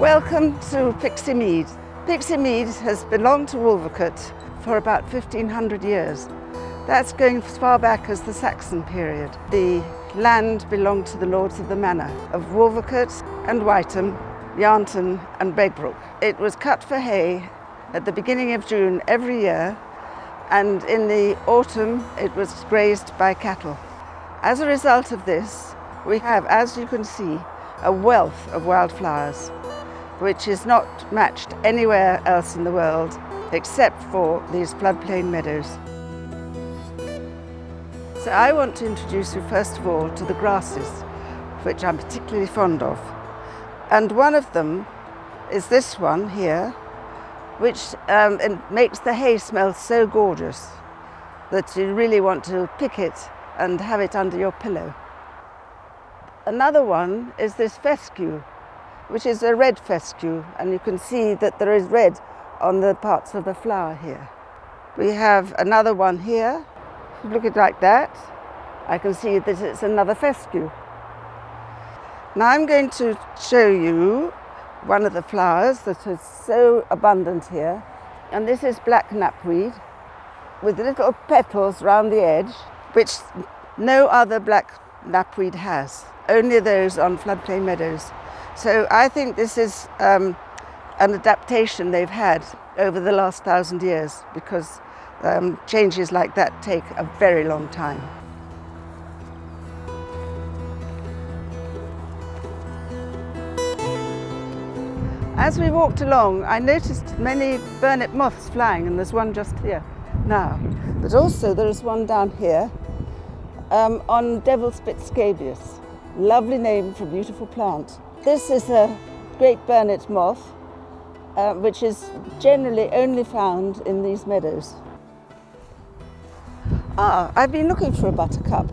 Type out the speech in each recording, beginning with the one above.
Welcome to Pixey Mead. Pixey Mead has belonged to Wolvercote for about 1500 years. That's going as far back as the Saxon period. The land belonged to the lords of the manor of Wolvercote and Wytham, Yarnton and Begbrook. It was cut for hay at the beginning of June every year, and in the autumn it was grazed by cattle. As a result of this, we have, as you can see, a wealth of wildflowers, which is not matched anywhere else in the world except for these floodplain meadows. So I want to introduce you first of all to the grasses, which I'm particularly fond of. And one of them is this one here, which makes the hay smell so gorgeous that you really want to pick it and have it under your pillow. Another one is this fescue, which is a red fescue, and you can see that there is red on the parts of the flower here. We have another one here. If you look at it like that, I can see that it's another fescue. Now I'm going to show you one of the flowers that is so abundant here, and this is black knapweed with little petals round the edge, which no other black knapweed has, only those on floodplain meadows. So I think this is an adaptation they've had over the last 1,000 years, because changes like that take a very long time. As we walked along, I noticed many burnet moths flying, and there's one just here now. But also there is one down here on Devil's Spit scabious. Lovely name for a beautiful plant. This is a great burnet moth, which is generally only found in these meadows. I've been looking for a buttercup,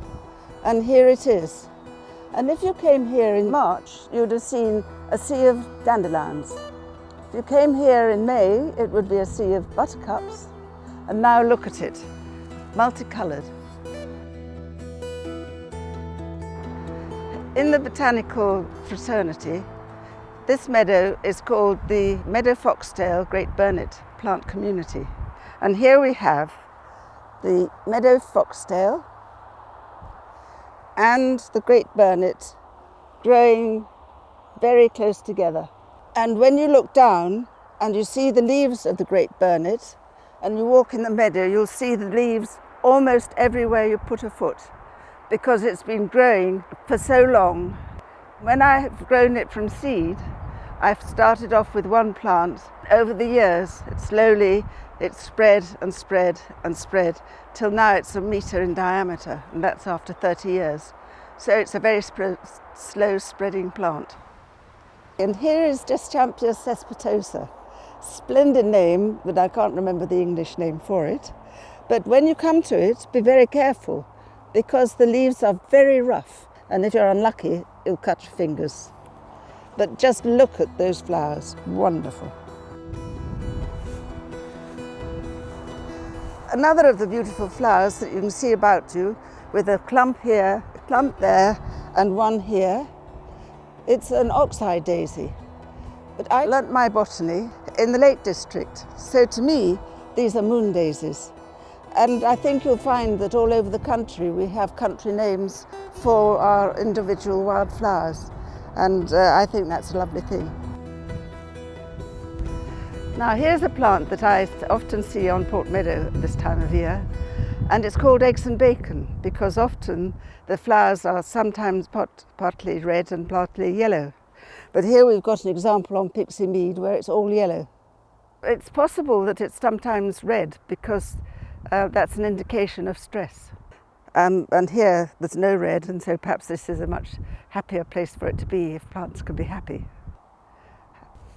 and here it is. And if you came here in March, you'd have seen a sea of dandelions. If you came here in May, it would be a sea of buttercups. And now look at it, multicoloured. In the botanical fraternity, this meadow is called the Meadow Foxtail Great Burnet Plant Community. And here we have the meadow foxtail and the great burnet growing very close together. And when you look down and you see the leaves of the great burnet and you walk in the meadow, you'll see the leaves almost everywhere you put a foot, because it's been growing for so long. When I've grown it from seed, I've started off with one plant. Over the years, it's spread and spread and spread, till now it's a metre in diameter, and that's after 30 years. So it's a very slow spreading plant. And here is Deschampia cespitosa. Splendid name, but I can't remember the English name for it. But when you come to it, be very careful, because the leaves are very rough, and if you're unlucky, you'll cut your fingers. But just look at those flowers, wonderful. Another of the beautiful flowers that you can see about you, with a clump here, a clump there, and one here, it's an oxeye daisy. But I learnt my botany in the Lake District, so to me, these are moon daisies. And I think you'll find that all over the country we have country names for our individual wildflowers, and I think that's a lovely thing. Now here's a plant that I often see on Port Meadow at this time of year, and it's called eggs and bacon, because often the flowers are sometimes partly red and partly yellow. But here we've got an example on Pixey Mead where it's all yellow. It's possible that it's sometimes red because that's an indication of stress. And here there's no red, and so perhaps this is a much happier place for it to be if plants can be happy.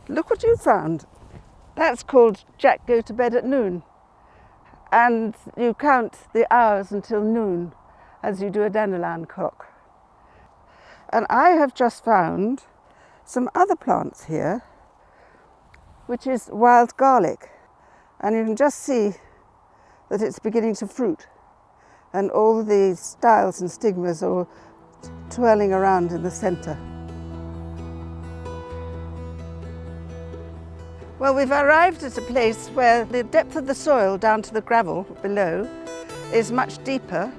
Look what you found. That's called Jack Go to Bed at Noon. And you count the hours until noon as you do a dandelion clock. And I have just found some other plants here, which is wild garlic. And you can just see that it's beginning to fruit, and all the styles and stigmas are twirling around in the centre. Well, we've arrived at a place where the depth of the soil down to the gravel below is much deeper,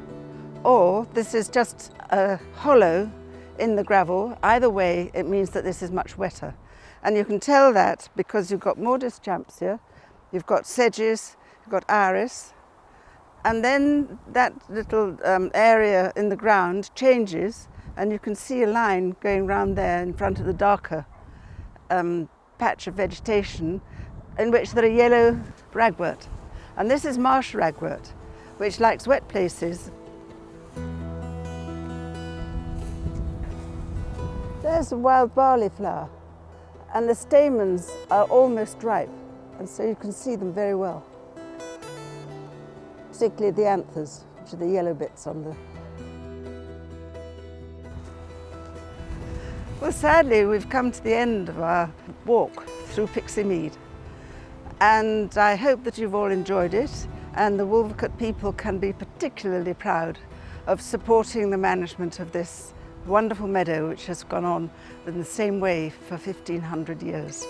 or this is just a hollow in the gravel. Either way, it means that this is much wetter. And you can tell that because you've got more Mortis-Champsia, you've got sedges, you've got iris, and then that little area in the ground changes, and you can see a line going round there in front of the darker patch of vegetation in which there are yellow ragwort. And this is marsh ragwort, which likes wet places. There's a wild barley flower, and the stamens are almost ripe, and so you can see them very well. Particularly the anthers, which are the yellow bits on the... Well, sadly, we've come to the end of our walk through Pixey Mead, and I hope that you've all enjoyed it, and the Wolvercote people can be particularly proud of supporting the management of this wonderful meadow which has gone on in the same way for 1500 years.